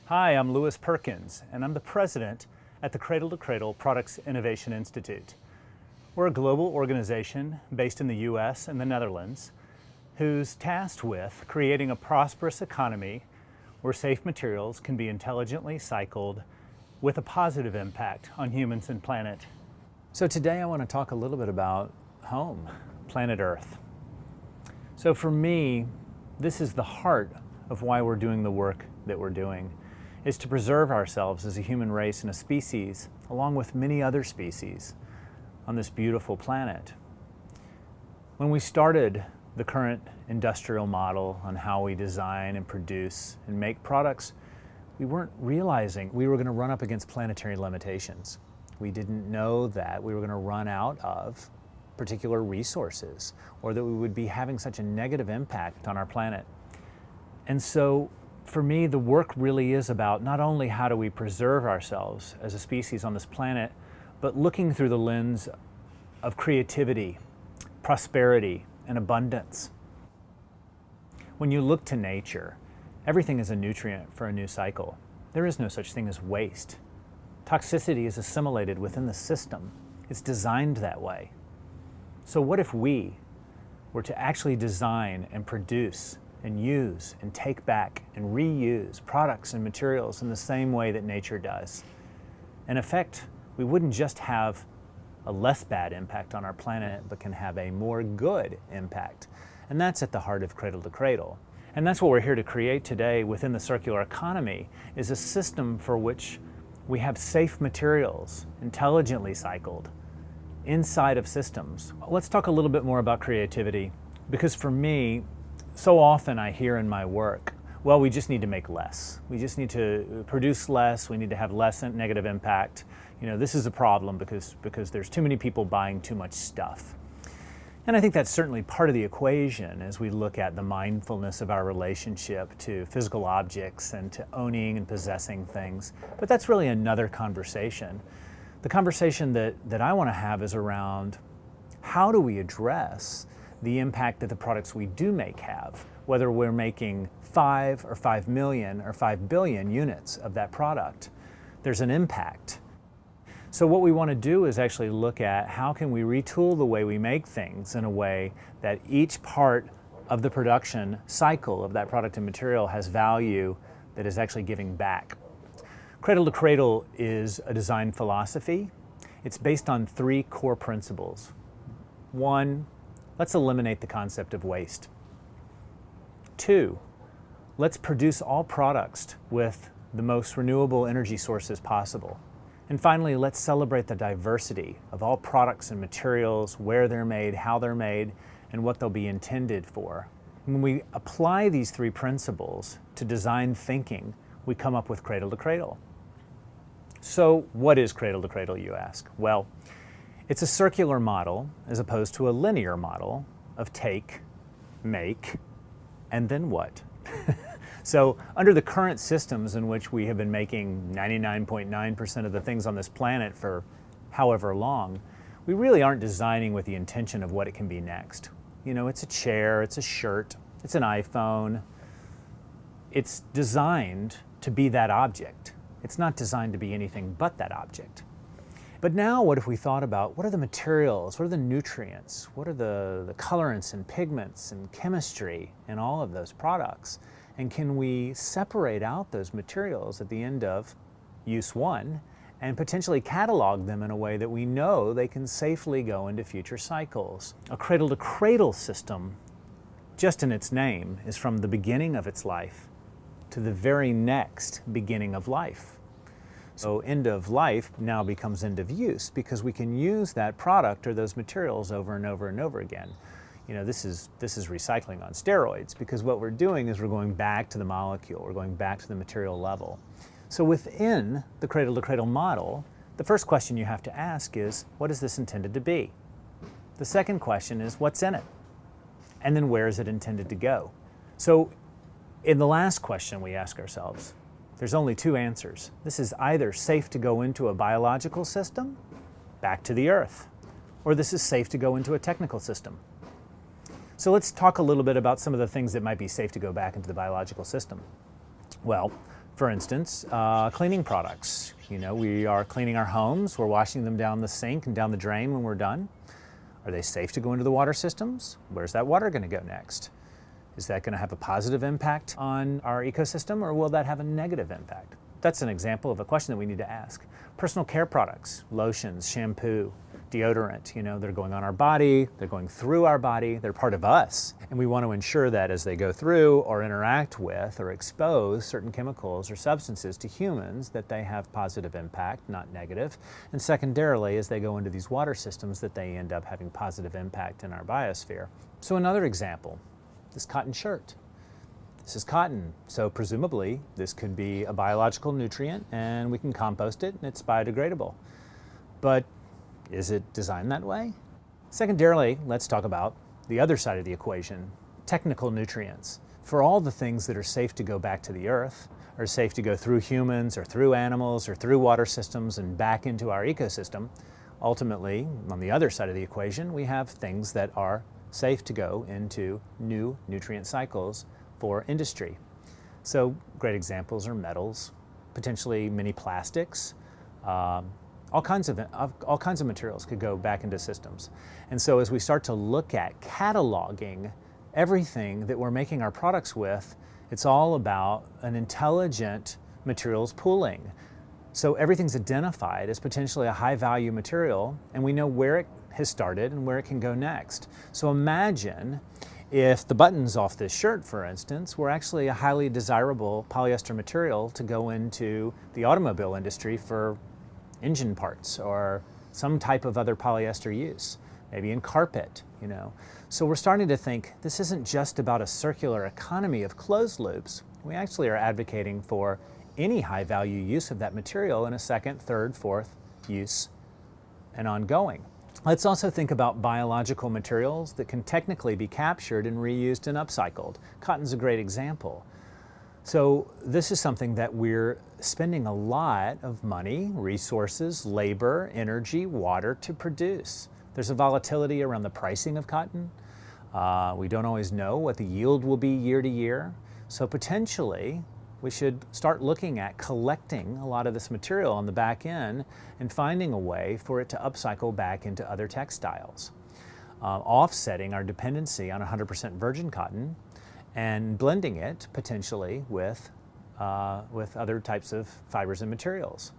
Hi, I'm Louis Perkins, and I'm the president at the Cradle to Cradle Products Innovation Institute. We're a global organization based in the US and the Netherlands who's tasked with creating a prosperous economy where safe materials can be intelligently cycled with a positive impact on humans and planet. So today I want to talk a little bit about home, planet Earth. So for me, this is the heart of why we're doing the work that we're doing, is to preserve ourselves as a human race and a species, along with many other species on this beautiful planet. When we started the current industrial model on how we design and produce and make products, we weren't realizing we were going to run up against planetary limitations. We didn't know that we were going to run out of particular resources, or that we would be having such a negative impact on our planet. And so for me, the work really is about not only how do we preserve ourselves as a species on this planet, but looking through the lens of creativity, prosperity, and abundance. When you look to nature, everything is a nutrient for a new cycle. There is no such thing as waste. Toxicity is assimilated within the system. It's designed that way. So what if we were to actually design and produce and use and take back and reuse products and materials in the same way that nature does? In effect, we wouldn't just have a less bad impact on our planet, but can have a more good impact. And that's at the heart of Cradle to Cradle. And that's what we're here to create today within the circular economy, is a system for which we have safe materials, intelligently cycled, inside of systems. Let's talk a little bit more about creativity, because for me, so often I hear in my work, well, we just need to make less. We just need to produce less. We need to have less negative impact. You know, this is a problem because there's too many people buying too much stuff. And I think that's certainly part of the equation as we look at the mindfulness of our relationship to physical objects and to owning and possessing things. But that's really another conversation. The conversation that I want to have is around how do we address the impact that the products we do make have, whether we're making 5 or 5 million or 5 billion units of that product. There's an impact. So what we want to do is actually look at how can we retool the way we make things in a way that each part of the production cycle of that product and material has value that is actually giving back. Cradle to Cradle is a design philosophy. It's based on 3 core principles. 1, let's eliminate the concept of waste. 2, let's produce all products with the most renewable energy sources possible. And finally, let's celebrate the diversity of all products and materials, where they're made, how they're made, and what they'll be intended for. When we apply these 3 principles to design thinking, we come up with Cradle to Cradle. So what is Cradle to Cradle, you ask? Well, it's a circular model as opposed to a linear model of take, make, and then what? So under the current systems in which we have been making 99.9% of the things on this planet for however long, we really aren't designing with the intention of what it can be next. You know, it's a chair, it's a shirt, it's an iPhone. It's designed to be that object. It's not designed to be anything but that object. But now what if we thought about what are the materials, what are the nutrients, what are the colorants and pigments and chemistry in all of those products? And can we separate out those materials at the end of use 1 and potentially catalog them in a way that we know they can safely go into future cycles? A Cradle to Cradle system, just in its name, is from the beginning of its life to the very next beginning of life. So end of life now becomes end of use because we can use that product or those materials over and over and over again. You know, this is recycling on steroids, because what we're doing is we're going back to the molecule, we're going back to the material level. So within the Cradle to Cradle model, the first question you have to ask is, what is this intended to be? The second question is, what's in it? And then where is it intended to go? So in the last question we ask ourselves, there's only 2 answers. This is either safe to go into a biological system, back to the earth, or this is safe to go into a technical system. So let's talk a little bit about some of the things that might be safe to go back into the biological system. Well, For instance, cleaning products. We are cleaning our homes, we're washing them down the sink and down the drain when we're done. Are they safe to go into the water systems? Where's that water going to go next? Is that going to have a positive impact on our ecosystem, or will that have a negative impact? That's an example of a question that we need to ask. Personal care products, lotions, shampoo, deodorant, they're going on our body, they're going through our body, they're part of us. And we want to ensure that as they go through or interact with or expose certain chemicals or substances to humans, that they have positive impact, not negative. And secondarily, as they go into these water systems, that they end up having positive impact in our biosphere. So another example, this cotton shirt. This is cotton, so presumably this could be a biological nutrient and we can compost it and it's biodegradable. But is it designed that way? Secondarily, let's talk about the other side of the equation, technical nutrients. For all the things that are safe to go back to the earth, are safe to go through humans or through animals or through water systems and back into our ecosystem, ultimately, on the other side of the equation, we have things that are safe to go into new nutrient cycles for industry. So great examples are metals, potentially mini plastics, all kinds of materials could go back into systems. And so as we start to look at cataloging everything that we're making our products with, it's all about an intelligent materials pooling. So everything's identified as potentially a high value material, and we know where it has started and where it can go next. So imagine if the buttons off this shirt, for instance, were actually a highly desirable polyester material to go into the automobile industry for engine parts or some type of other polyester use, maybe in carpet, So we're starting to think this isn't just about a circular economy of closed loops. We actually are advocating for any high value use of that material in a second, third, fourth use and ongoing. Let's also think about biological materials that can technically be captured and reused and upcycled. Cotton's a great example. So this is something that we're spending a lot of money, resources, labor, energy, water to produce. There's a volatility around the pricing of cotton. We don't always know what the yield will be year to year. So potentially we should start looking at collecting a lot of this material on the back end and finding a way for it to upcycle back into other textiles, offsetting our dependency on 100% virgin cotton and blending it potentially with other types of fibers and materials.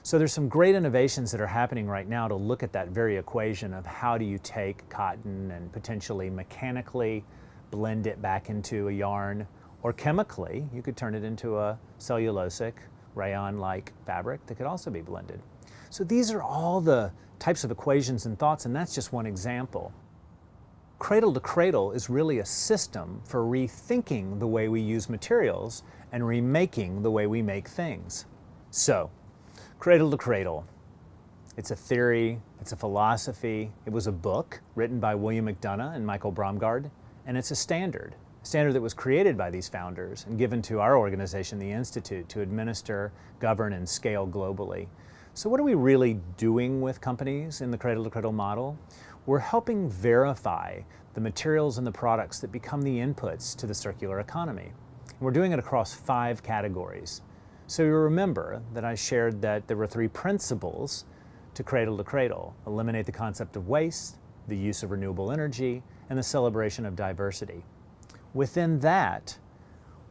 So there's some great innovations that are happening right now to look at that very equation of how do you take cotton and potentially mechanically blend it back into a yarn, or chemically, you could turn it into a cellulosic, rayon-like fabric that could also be blended. So these are all the types of equations and thoughts, and that's just one example. Cradle to Cradle is really a system for rethinking the way we use materials and remaking the way we make things. So, Cradle to Cradle. It's a theory, it's a philosophy, it was a book written by William McDonough and Michael Bromgard, and it's a standard that was created by these founders and given to our organization, the Institute, to administer, govern, and scale globally. So what are we really doing with companies in the Cradle to Cradle model? We're helping verify the materials and the products that become the inputs to the circular economy. And we're doing it across 5 categories. So you remember that I shared that there were 3 principles to Cradle. Eliminate the concept of waste, the use of renewable energy, and the celebration of diversity. Within that,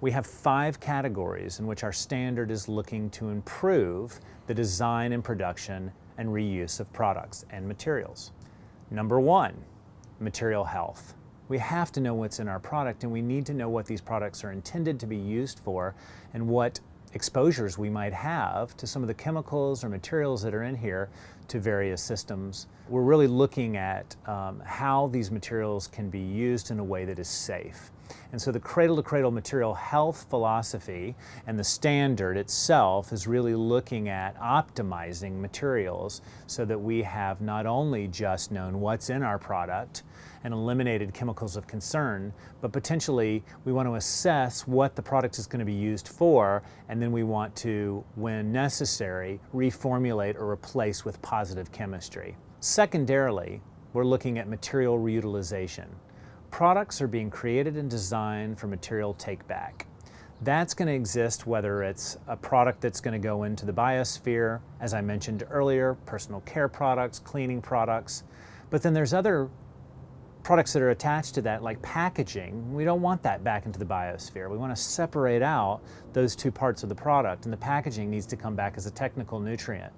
we have 5 categories in which our standard is looking to improve the design and production and reuse of products and materials. Number 1, material health. We have to know what's in our product, and we need to know what these products are intended to be used for and what exposures we might have to some of the chemicals or materials that are in here to various systems. We're really looking at how these materials can be used in a way that is safe. And so the Cradle to Cradle material health philosophy and the standard itself is really looking at optimizing materials so that we have not only just known what's in our product and eliminated chemicals of concern, but potentially we want to assess what the product is going to be used for, and then we want to, when necessary, reformulate or replace with positive chemistry. Secondarily, we're looking at material reutilization. Products are being created and designed for material take-back. That's going to exist whether it's a product that's going to go into the biosphere, as I mentioned earlier, personal care products, cleaning products. But then there's other products that are attached to that, like packaging. We don't want that back into the biosphere. We want to separate out those two parts of the product, and the packaging needs to come back as a technical nutrient.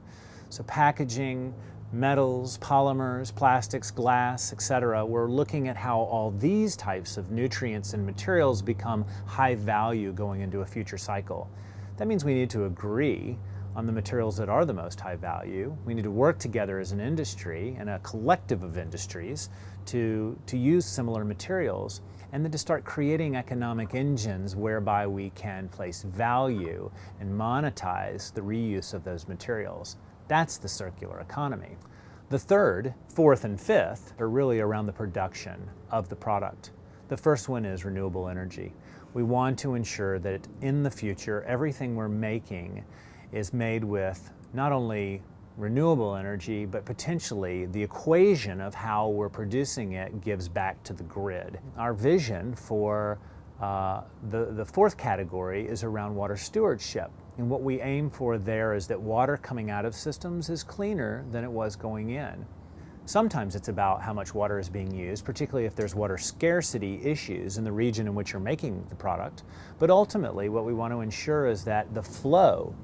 So packaging, metals, polymers, plastics, glass, etc. We're looking at how all these types of nutrients and materials become high value going into a future cycle. That means we need to agree on the materials that are the most high value. We need to work together as an industry and a collective of industries to use similar materials, and then to start creating economic engines whereby we can place value and monetize the reuse of those materials. That's the circular economy. The third, fourth, and fifth are really around the production of the product. The first one is renewable energy. We want to ensure that in the future, everything we're making is made with not only renewable energy, but potentially the equation of how we're producing it gives back to the grid. Our vision for the fourth category is around water stewardship. And what we aim for there is that water coming out of systems is cleaner than it was going in. Sometimes it's about how much water is being used, particularly if there's water scarcity issues in the region in which you're making the product. But ultimately, what we want to ensure is that the flow,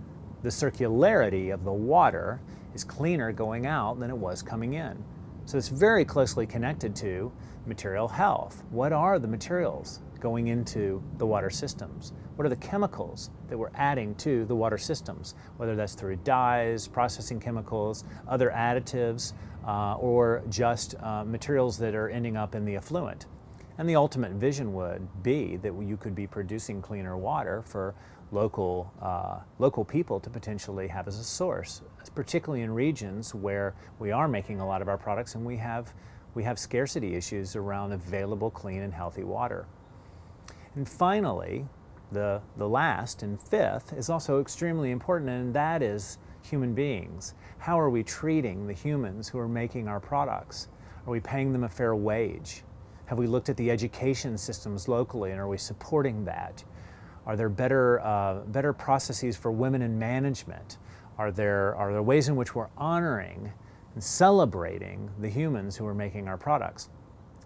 the circularity of the water is cleaner going out than it was coming in. So it's very closely connected to material health. What are the materials going into the water systems? What are the chemicals that we're adding to the water systems, whether that's through dyes, processing chemicals, other additives, or just materials that are ending up in the effluent? And the ultimate vision would be that you could be producing cleaner water for local people to potentially have as a source, particularly in regions where we are making a lot of our products and we have scarcity issues around available clean and healthy water. And finally, the last and fifth is also extremely important, and that is human beings. How are we treating the humans who are making our products? Are we paying them a fair wage? Have we looked at the education systems locally, and are we supporting that? Are there better processes for women in management? Are there ways in which we're honoring and celebrating the humans who are making our products?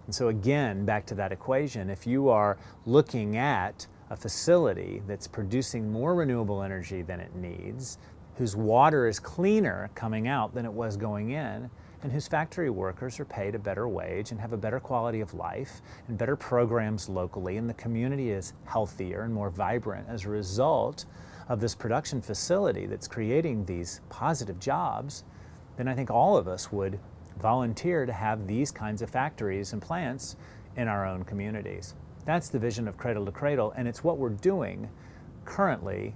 And so again, back to that equation, if you are looking at a facility that's producing more renewable energy than it needs, whose water is cleaner coming out than it was going in, and whose factory workers are paid a better wage and have a better quality of life and better programs locally, and the community is healthier and more vibrant as a result of this production facility that's creating these positive jobs, then I think all of us would volunteer to have these kinds of factories and plants in our own communities. That's the vision of Cradle to Cradle, and it's what we're doing currently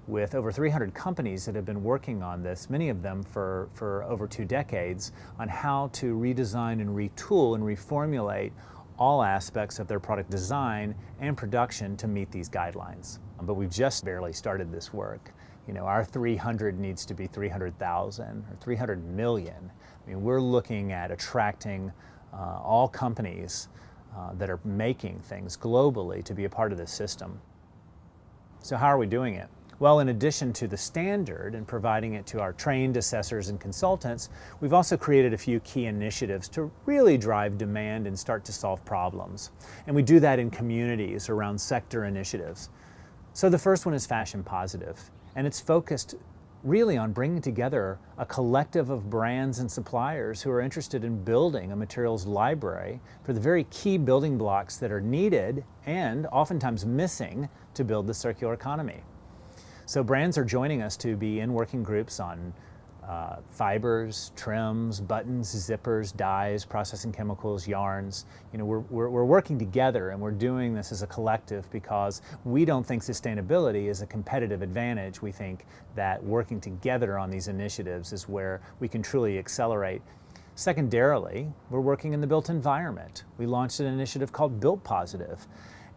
with over 300 companies that have been working on this, many of them for over 2 decades, on how to redesign and retool and reformulate all aspects of their product design and production to meet these guidelines. But we've just barely started this work. You know, our 300 needs to be 300,000 or 300 million. I mean, we're looking at attracting all companies that are making things globally to be a part of this system. So how are we doing it? Well, in addition to the standard and providing it to our trained assessors and consultants, we've also created a few key initiatives to really drive demand and start to solve problems. And we do that in communities around sector initiatives. So the first one is Fashion Positive, and it's focused really on bringing together a collective of brands and suppliers who are interested in building a materials library for the very key building blocks that are needed and oftentimes missing to build the circular economy. So brands are joining us to be in working groups on fibers, trims, buttons, zippers, dyes, processing chemicals, yarns. You know, we're working together, and we're doing this as a collective because we don't think sustainability is a competitive advantage. We think that working together on these initiatives is where we can truly accelerate. Secondarily, we're working in the built environment. We launched an initiative called Built Positive.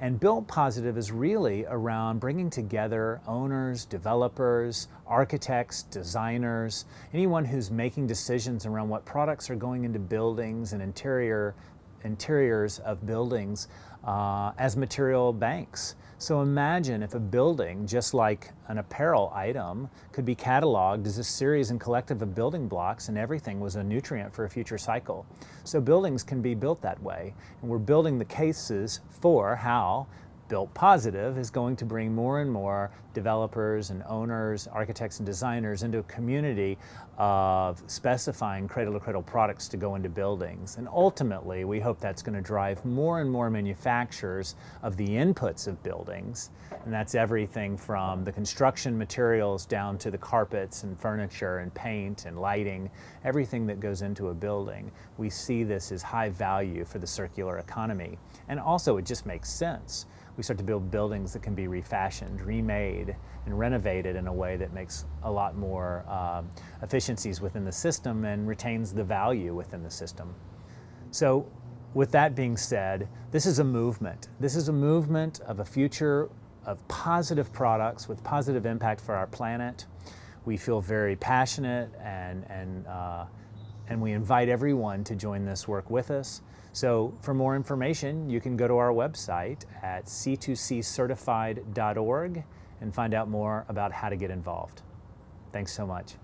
And Built Positive is really around bringing together owners, developers, architects, designers, anyone who's making decisions around what products are going into buildings and interiors of buildings as material banks. So imagine if a building, just like an apparel item, could be cataloged as a series and collective of building blocks, and everything was a nutrient for a future cycle. So buildings can be built that way, and we're building the cases for how Built Positive is going to bring more and more developers and owners, architects and designers into a community of specifying cradle-to-cradle products to go into buildings. And ultimately, we hope that's going to drive more and more manufacturers of the inputs of buildings. And that's everything from the construction materials down to the carpets and furniture and paint and lighting, everything that goes into a building. We see this as high value for the circular economy. And also, it just makes sense. We start to build buildings that can be refashioned, remade, and renovated in a way that makes a lot more efficiencies within the system and retains the value within the system. So with that being said, this is a movement. This is a movement of a future of positive products with positive impact for our planet. We feel very passionate and we invite everyone to join this work with us. So for more information, you can go to our website at c2ccertified.org and find out more about how to get involved. Thanks so much.